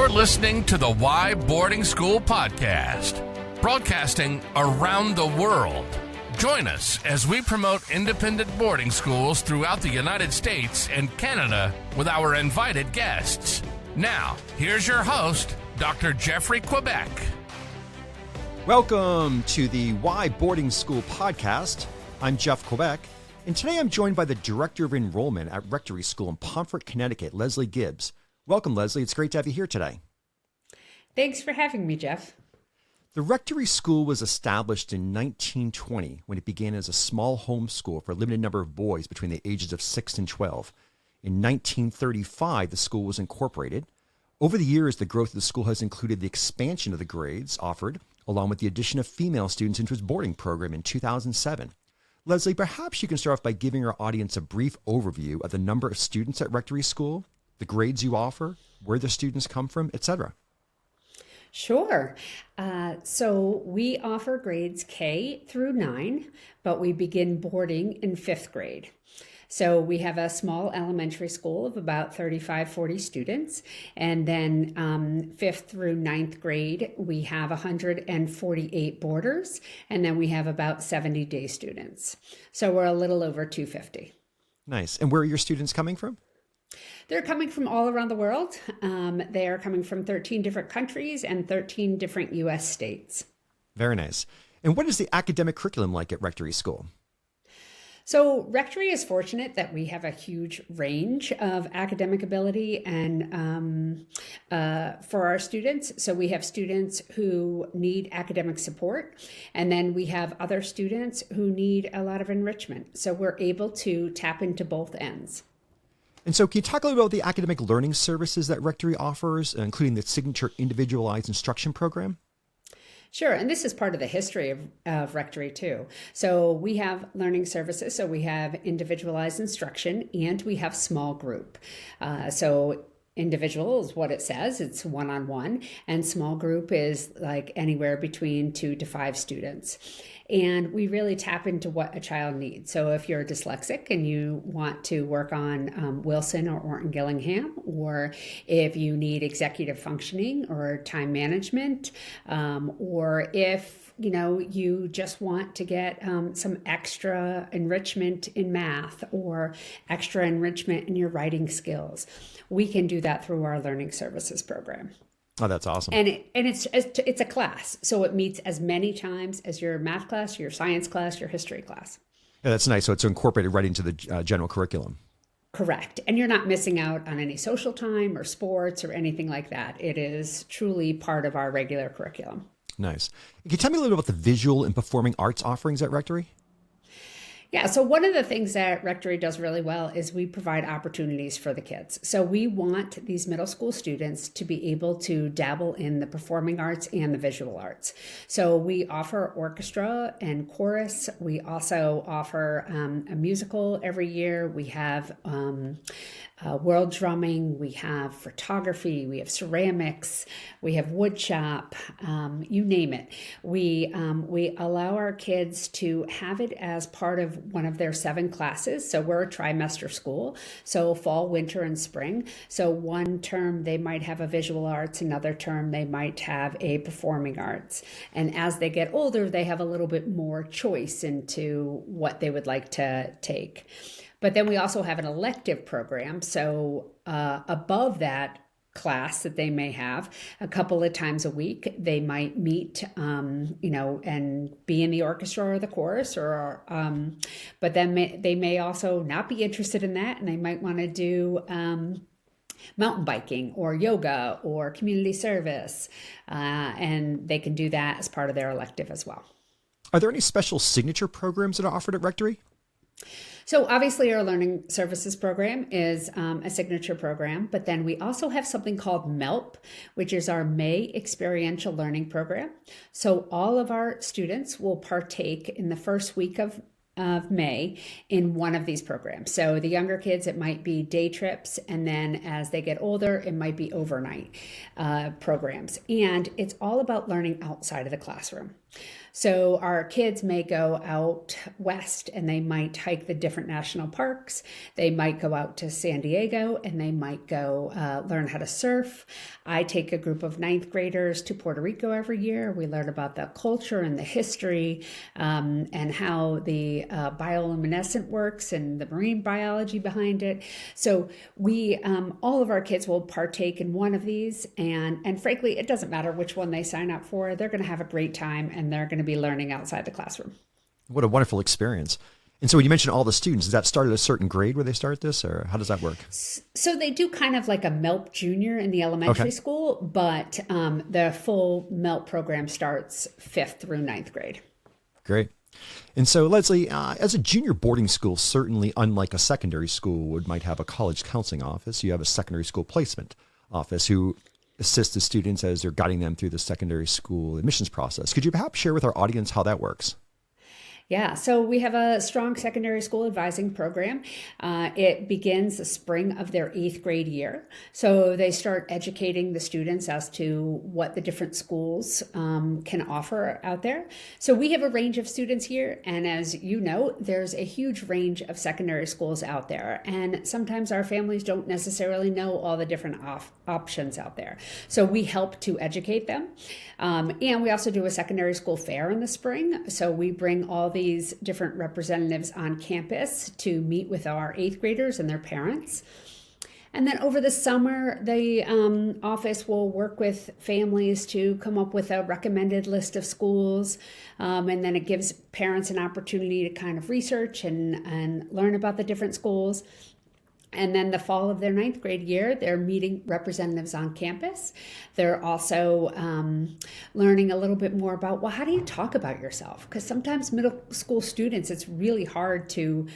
You're listening to the Why Boarding School podcast, broadcasting around the world. Join us as we promote independent boarding schools throughout the United States and Canada with our invited guests. Now, here's your host, Dr. Jeffrey Quebec. Welcome to the Why Boarding School podcast. I'm Jeff Quebec, and today I'm joined by the Director of Enrollment at Rectory School in Pomfret, Connecticut, Lesley Gibbs. Welcome, Lesley. It's great to have you here today. Thanks for having me, Jeff. The Rectory School was established in 1920 when it began as a small home school for a limited number of boys between the ages of 6 and 12. In 1935, the school was incorporated. Over the years, the growth of the school has included the expansion of the grades offered, along with the addition of female students into its boarding program in 2007. Lesley, perhaps you can start off by giving our audience a brief overview of the number of students at Rectory School, the grades you offer, where the students come from, etc. Sure. So we offer grades K through 9, but we begin boarding in 5th grade. So we have a small elementary school of about 35, 40 students. And then 5th through 9th grade, we have 148 boarders. And then we have about 70 day students. So we're a little over 250. Nice. And where are your students coming from? They're coming from all around the world. They are coming from 13 different countries and 13 different U.S. states. Very nice. And what is the academic curriculum like at Rectory School? So Rectory is fortunate that we have a huge range of academic ability and for our students. So we have students who need academic support, and then we have other students who need a lot of enrichment. So we're able to tap into both ends. And so can you talk a little about the academic learning services that Rectory offers, including the signature individualized instruction program? Sure. And this is part of the history of Rectory too. So we have learning services. So we have individualized instruction and we have small group. So individual is what it says. It's one-on-one, and small group is like anywhere between 2 to 5 students. And we really tap into what a child needs. So if you're dyslexic and you want to work on Wilson or Orton-Gillingham, or if you need executive functioning or time management, or if you just want to get some extra enrichment in math or extra enrichment in your writing skills, we can do that through our learning services program. Oh, that's awesome. And it's a class. So it meets as many times as your math class, your science class, your history class. Yeah, that's nice. So it's incorporated right into the general curriculum. Correct. And you're not missing out on any social time or sports or anything like that. It is truly part of our regular curriculum. Nice. Can you tell me a little bit about the visual and performing arts offerings at Rectory? Yeah, so one of the things that Rectory does really well is we provide opportunities for the kids. So we want these middle school students to be able to dabble in the performing arts and the visual arts. So we offer orchestra and chorus. We also offer a musical every year. We have world drumming, we have photography, we have ceramics, we have wood shop, you name it. We allow our kids to have it as part of one of their 7 classes. So we're a trimester school, so fall, winter, and spring. So one term they might have a visual arts, another term they might have a performing arts. And as they get older, they have a little bit more choice into what they would like to take. But then we also have an elective program. So above that class that they may have, a couple of times a week, they might meet, and be in the orchestra or the chorus, but then they may also not be interested in that, and they might want to do mountain biking or yoga or community service, and they can do that as part of their elective as well. Are there any special signature programs that are offered at Rectory? So obviously our learning services program is a signature program, but then we also have something called MELP, which is our May Experiential Learning Program. So all of our students will partake in the first week of May in one of these programs. So the younger kids, it might be day trips, and then as they get older, it might be overnight programs. And it's all about learning outside of the classroom. So our kids may go out west and they might hike the different national parks. They might go out to San Diego and they might go learn how to surf. I take a group of ninth graders to Puerto Rico every year. We learn about the culture and the history and how the bioluminescent works and the marine biology behind it. So we, all of our kids will partake in one of these. And frankly, it doesn't matter which one they sign up for. They're going to have a great time and they're going to be learning outside the classroom. What a wonderful experience. And so when you mentioned all the students, does that start at a certain grade where they start this, or how does that work? So they do kind of like a MELP junior in the elementary school, but the full MELP program starts 5th through 9th grade. Great. And so, Lesley, as a junior boarding school, certainly unlike a secondary school might have a college counseling office, you have a secondary school placement office who assist the students as they're guiding them through the secondary school admissions process. Could you perhaps share with our audience how that works? Yeah, so we have a strong secondary school advising program. It begins the spring of their 8th grade year. So they start educating the students as to what the different schools can offer out there. So we have a range of students here. And as you know, there's a huge range of secondary schools out there. And sometimes our families don't necessarily know all the different options out there. So we help to educate them. And we also do a secondary school fair in the spring. So we bring all these different representatives on campus to meet with our 8th graders and their parents. And then over the summer, the office will work with families to come up with a recommended list of schools. And then it gives parents an opportunity to kind of research and learn about the different schools. And then the fall of their 9th grade year, they're meeting representatives on campus. They're also learning a little bit more about, well, how do you talk about yourself? Because sometimes middle school students, it's really hard to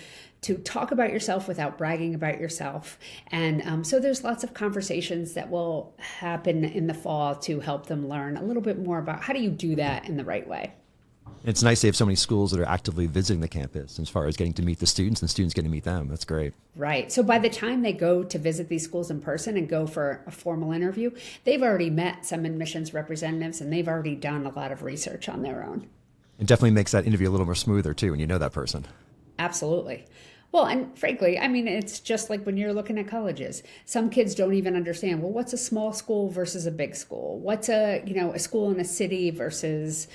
talk about yourself without bragging about yourself. And so there's lots of conversations that will happen in the fall to help them learn a little bit more about how do you do that in the right way. It's nice they have so many schools that are actively visiting the campus as far as getting to meet the students and students getting to meet them. That's great. Right. So by the time they go to visit these schools in person and go for a formal interview, they've already met some admissions representatives and they've already done a lot of research on their own. It definitely makes that interview a little more smoother too when you know that person. Absolutely. Well, and frankly, I mean, it's just like when you're looking at colleges. Some kids don't even understand, well, what's a small school versus a big school? What's a school in a city versus,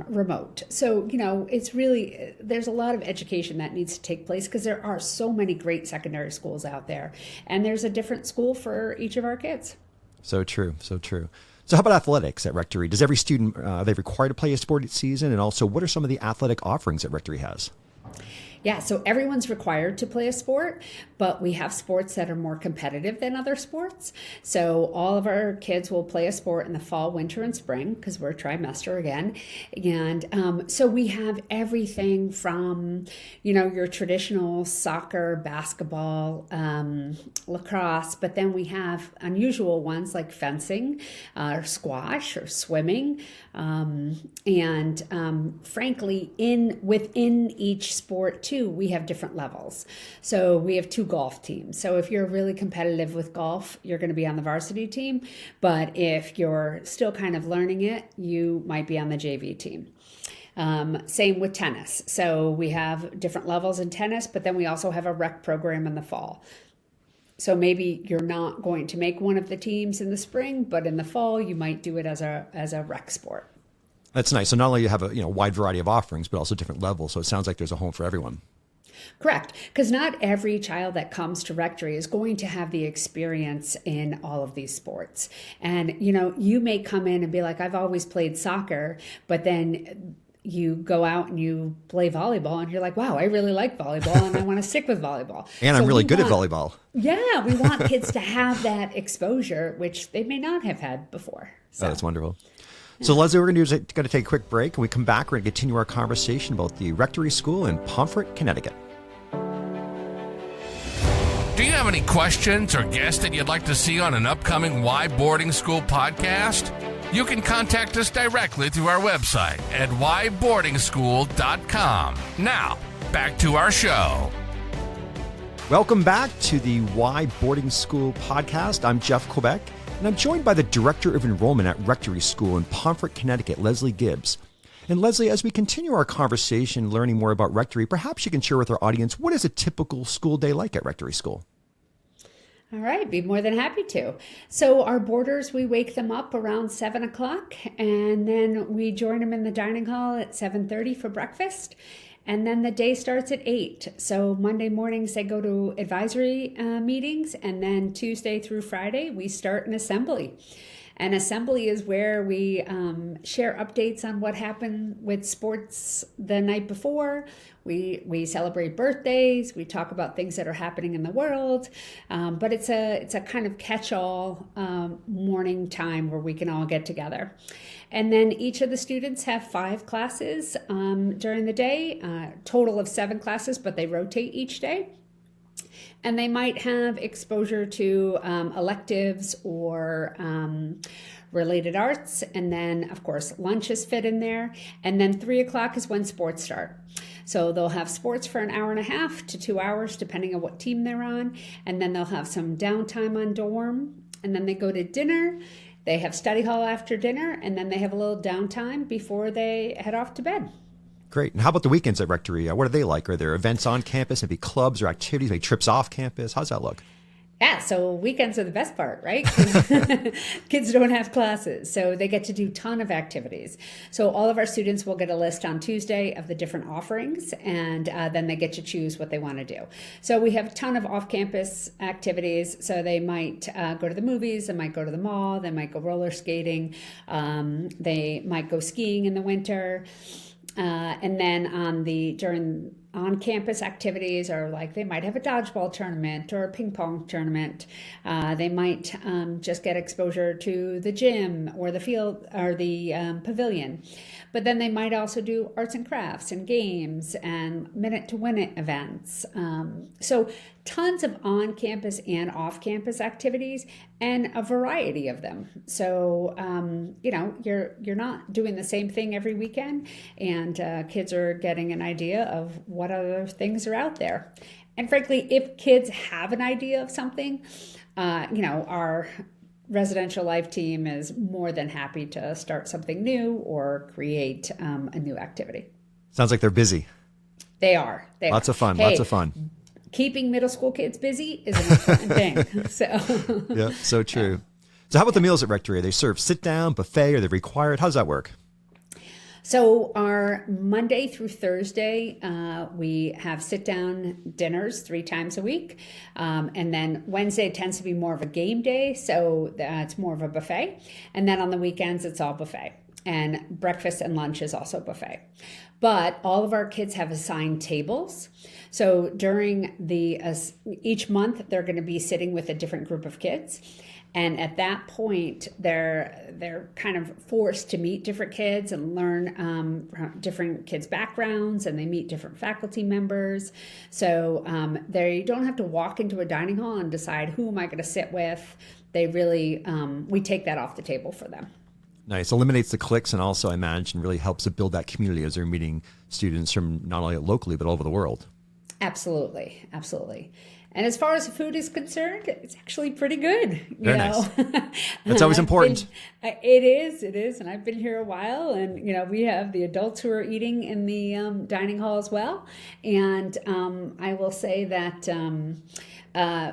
remote. So, it's really, there's a lot of education that needs to take place because there are so many great secondary schools out there. And there's a different school for each of our kids. So true. So true. So how about athletics at Rectory? Does every student, are they required to play a sport each season? And also, what are some of the athletic offerings that Rectory has? Yeah, so everyone's required to play a sport, but we have sports that are more competitive than other sports. So all of our kids will play a sport in the fall, winter, and spring because we're trimester again. And so we have everything from, your traditional soccer, basketball, lacrosse, but then we have unusual ones like fencing, or squash, or swimming. Frankly, within each sport too, we have different levels. So we have 2 golf teams. So if you're really competitive with golf, you're going to be on the varsity team. But if you're still kind of learning it, you might be on the JV team. Same with tennis. So we have different levels in tennis, but then we also have a rec program in the fall. So maybe you're not going to make one of the teams in the spring, but in the fall, you might do it as a rec sport. That's nice. So not only you have a wide variety of offerings, but also different levels. So it sounds like there's a home for everyone. Correct. Because not every child that comes to Rectory is going to have the experience in all of these sports. And, you may come in and be like, I've always played soccer, but then you go out and you play volleyball and you're like, wow, I really like volleyball and I want to stick with volleyball. And I'm really good at volleyball. Yeah, we want kids to have that exposure, which they may not have had before. So. Oh, that's wonderful. So Lesley, we're going to take a quick break. When we come back, we're going to continue our conversation about the Rectory School in Pomfret, Connecticut. Do you have any questions or guests that you'd like to see on an upcoming Why Boarding School podcast? You can contact us directly through our website at whyboardingschool.com. Now, back to our show. Welcome back to the Why Boarding School podcast. I'm Jeff Quebec, And I'm joined by the Director of Enrollment at Rectory School in Pomfret, Connecticut, Lesley Gibbs. And Lesley, as we continue our conversation learning more about Rectory, perhaps you can share with our audience, what is a typical school day like at Rectory School? All right, be more than happy to. So our boarders, we wake them up around 7 o'clock, and then we join them in the dining hall at 7:30 for breakfast. And then the day starts at 8. So Monday mornings, they go to advisory meetings, and then Tuesday through Friday, we start an assembly. And assembly is where we share updates on what happened with sports the night before. We celebrate birthdays. We talk about things that are happening in the world. But it's a kind of catch-all morning time where we can all get together. And then each of the students have 5 classes during the day, total of 7 classes, but they rotate each day. And they might have exposure to electives or related arts. And then, of course, lunches fit in there. And then 3 o'clock is when sports start. So they'll have sports for an hour and a half to 2 hours, depending on what team they're on. And then they'll have some downtime on dorm. And then they go to dinner. They have study hall after dinner. And then they have a little downtime before they head off to bed. Great. And how about the weekends at Rectory? What are they like? Are there events on campus, maybe clubs or activities, maybe trips off campus? How's that look? Yeah, so weekends are the best part, right? Kids don't have classes, so they get to do a ton of activities. So all of our students will get a list on Tuesday of the different offerings, and then they get to choose what they want to do. So we have a ton of off-campus activities. So they might go to the movies, they might go to the mall, they might go roller skating, they might go skiing in the winter. And then during on-campus activities, or like they might have a dodgeball tournament or a ping pong tournament. They might just get exposure to the gym or the field or the pavilion. But then they might also do arts and crafts and games and minute-to-win-it events. So tons of on-campus and off-campus activities and a variety of them. So, you're not doing the same thing every weekend, and kids are getting an idea of what other things are out there. And frankly, if kids have an idea of something, our residential life team is more than happy to start something new or create a new activity. Sounds like they're busy. They are. Lots of fun. Hey, lots of fun. Keeping middle school kids busy is an important thing. So yeah, so true. So how about the meals at Rectory? Are they served sit down, buffet? Are they required? How does that work? So our Monday through Thursday, we have sit-down dinners 3 times a week. And then Wednesday tends to be more of a game day, so it's more of a buffet. And then on the weekends, it's all buffet. And breakfast and lunch is also buffet. But all of our kids have assigned tables. So during each month, they're going to be sitting with a different group of kids. And at that point, they're kind of forced to meet different kids and learn different kids' backgrounds, and they meet different faculty members. So they don't have to walk into a dining hall and decide, who am I going to sit with? They really, we take that off the table for them. Nice. Eliminates the cliques, and also, I imagine, really helps to build that community as they're meeting students from not only locally, but all over the world. Absolutely. Absolutely. And as far as food is concerned, it's actually pretty good. Very nice. That's always important. It is. And I've been here a while, and, we have the adults who are eating in the dining hall as well. And I will say that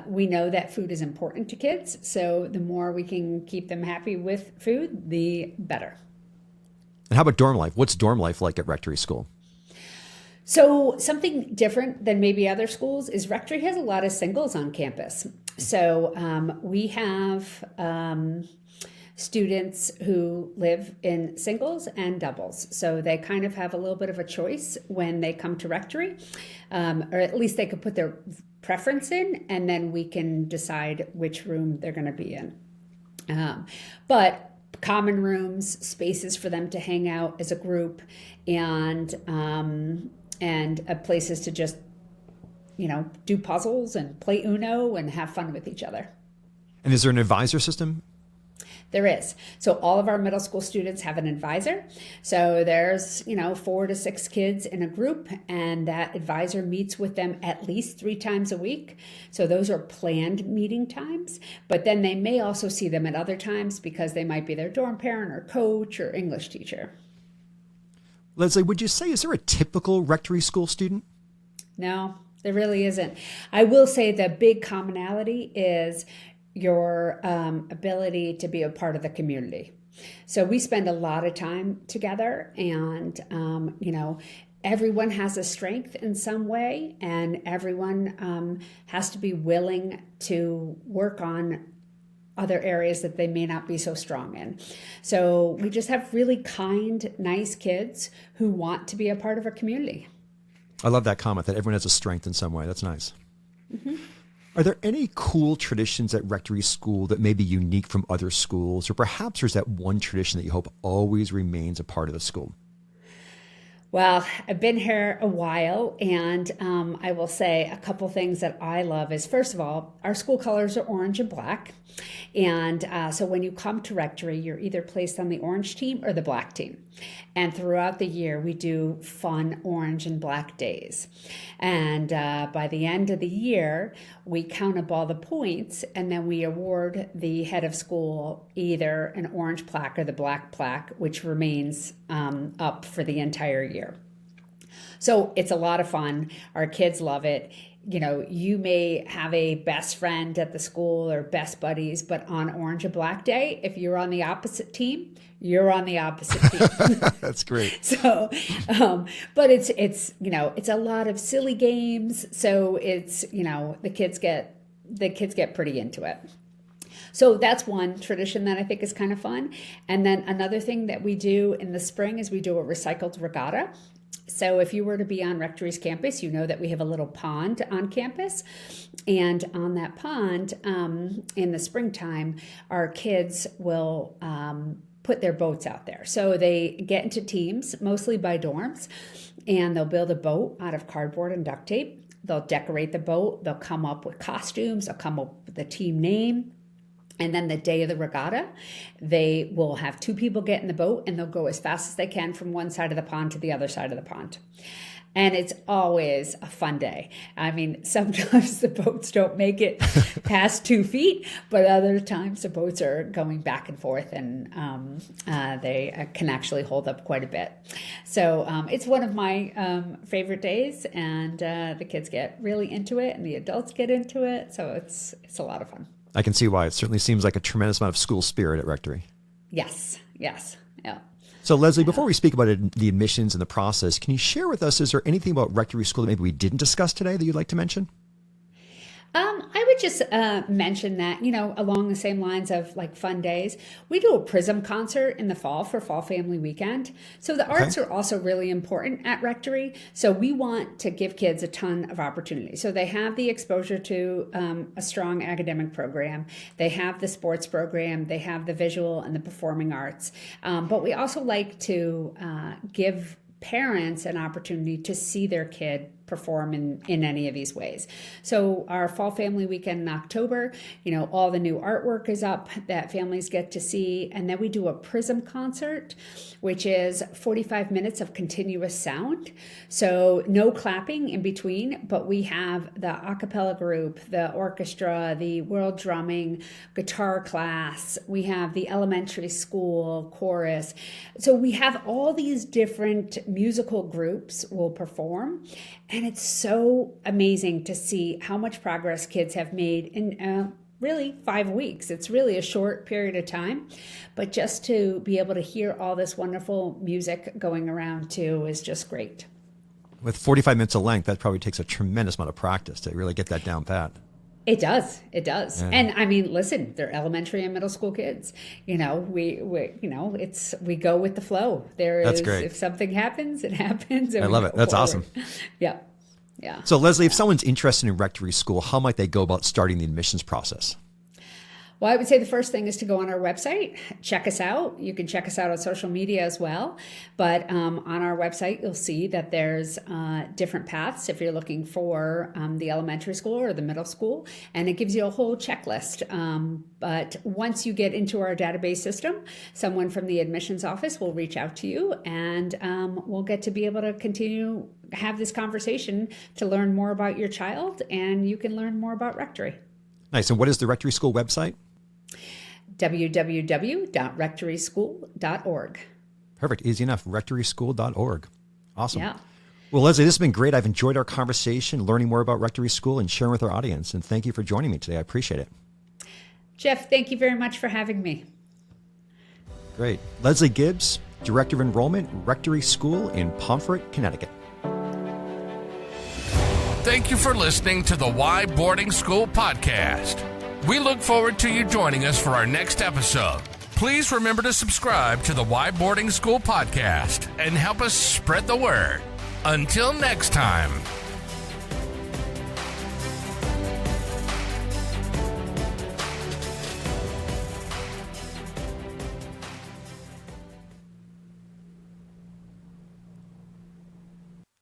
we know that food is important to kids. So the more we can keep them happy with food, the better. And how about dorm life? What's dorm life like at Rectory School? So something different than maybe other schools is Rectory has a lot of singles on campus. So we have students who live in singles and doubles. So they kind of have a little bit of a choice when they come to Rectory, or at least they could put their preference in, and then we can decide which room they're going to be in. But common rooms, spaces for them to hang out as a group, and places to just, do puzzles and play Uno and have fun with each other. And is there an advisor system? There is. So all of our middle school students have an advisor. So there's, 4 to 6 kids in a group, and that advisor meets with them at least 3 times a week. So those are planned meeting times, but then they may also see them at other times because they might be their dorm parent or coach or English teacher. Lesley, would you say, is there a typical Rectory School student? No, there really isn't. I will say the big commonality is your ability to be a part of the community. So we spend a lot of time together, and, everyone has a strength in some way, and everyone has to be willing to work on other areas that they may not be so strong in. So we just have really kind, nice kids who want to be a part of our community. I love that comment that everyone has a strength in some way. That's nice. Mm-hmm. Are there any cool traditions at Rectory School that may be unique from other schools, or perhaps there's that one tradition that you hope always remains a part of the school? Well, I've been here a while, and I will say a couple things that I love is, first of all, our school colors are orange and black. And so when you come to Rectory, you're either placed on the orange team or the black team. And throughout the year, we do fun orange and black days. And by the end of the year, we count up all the points, and then we award the head of school either an orange plaque or the black plaque, which remains up for the entire year. So it's a lot of fun. Our kids love it. You may have a best friend at the school or best buddies, but on Orange and Black Day, if you're on the opposite team, you're on the opposite team. That's great. So, but it's a lot of silly games. So it's, the kids get pretty into it. So that's one tradition that I think is kind of fun. And then another thing that we do in the spring is we do a recycled regatta. So if you were to be on Rectory's campus, you know that we have a little pond on campus. And on that pond, in the springtime, our kids will put their boats out there. So they get into teams, mostly by dorms, and they'll build a boat out of cardboard and duct tape. They'll decorate the boat. They'll come up with costumes. They'll come up with the team name. And then the day of the regatta, they will have 2 people get in the boat, and they'll go as fast as they can from one side of the pond to the other side of the pond. And it's always a fun day. I mean, sometimes the boats don't make it past 2 feet, but other times the boats are going back and forth, and they can actually hold up quite a bit. So it's one of my favorite days, and the kids get really into it, and the adults get into it. So it's a lot of fun. I can see why. It certainly seems like a tremendous amount of school spirit at Rectory. Yes. Yeah. So Lesley, before we speak about the admissions and the process, can you share with us, is there anything about Rectory School that maybe we didn't discuss today that you'd like to mention? I would just mention that, along the same lines of like fun days, we do a Prism concert in the fall for Fall Family Weekend. So the arts are also really important at Rectory. So we want to give kids a ton of opportunity. So they have the exposure to a strong academic program. They have the sports program. They have the visual and the performing arts. But we also like to give parents an opportunity to see their kid perform in any of these ways. So our Fall Family Weekend in October, all the new artwork is up that families get to see. And then we do a Prism concert, which is 45 minutes of continuous sound. So no clapping in between, but we have the a cappella group, the orchestra, the world drumming, guitar class. We have the elementary school chorus. So we have all these different musical groups will perform. And it's so amazing to see how much progress kids have made in really 5 weeks. It's really a short period of time, but just to be able to hear all this wonderful music going around too is just great. With 45 minutes of length, that probably takes a tremendous amount of practice to really get that down pat. It does. Yeah. And I mean, listen, they're elementary and middle school kids. We go with the flow. That's great. If something happens, it happens. I love it. That's awesome. Yeah. So Lesley, if someone's interested in Rectory School, how might they go about starting the admissions process? Well, I would say the first thing is to go on our website, check us out. You can check us out on social media as well. But on our website, you'll see that there's different paths if you're looking for the elementary school or the middle school, and it gives you a whole checklist. But once you get into our database system, someone from the admissions office will reach out to you, and we'll get to be able to continue have this conversation to learn more about your child, and you can learn more about Rectory. Nice. And what is the Rectory School website? www.rectoryschool.org. Perfect. Easy enough. rectoryschool.org. Awesome. Yeah. Well, Lesley, this has been great. I've enjoyed our conversation, learning more about Rectory School and sharing with our audience. And thank you for joining me today. I appreciate it. Jeff, thank you very much for having me. Great. Lesley Gibbs, Director of Enrollment, Rectory School in Pomfret, Connecticut. Thank you for listening to the Why Boarding School podcast. We look forward to you joining us for our next episode. Please remember to subscribe to the Why Boarding School podcast and help us spread the word. Until next time.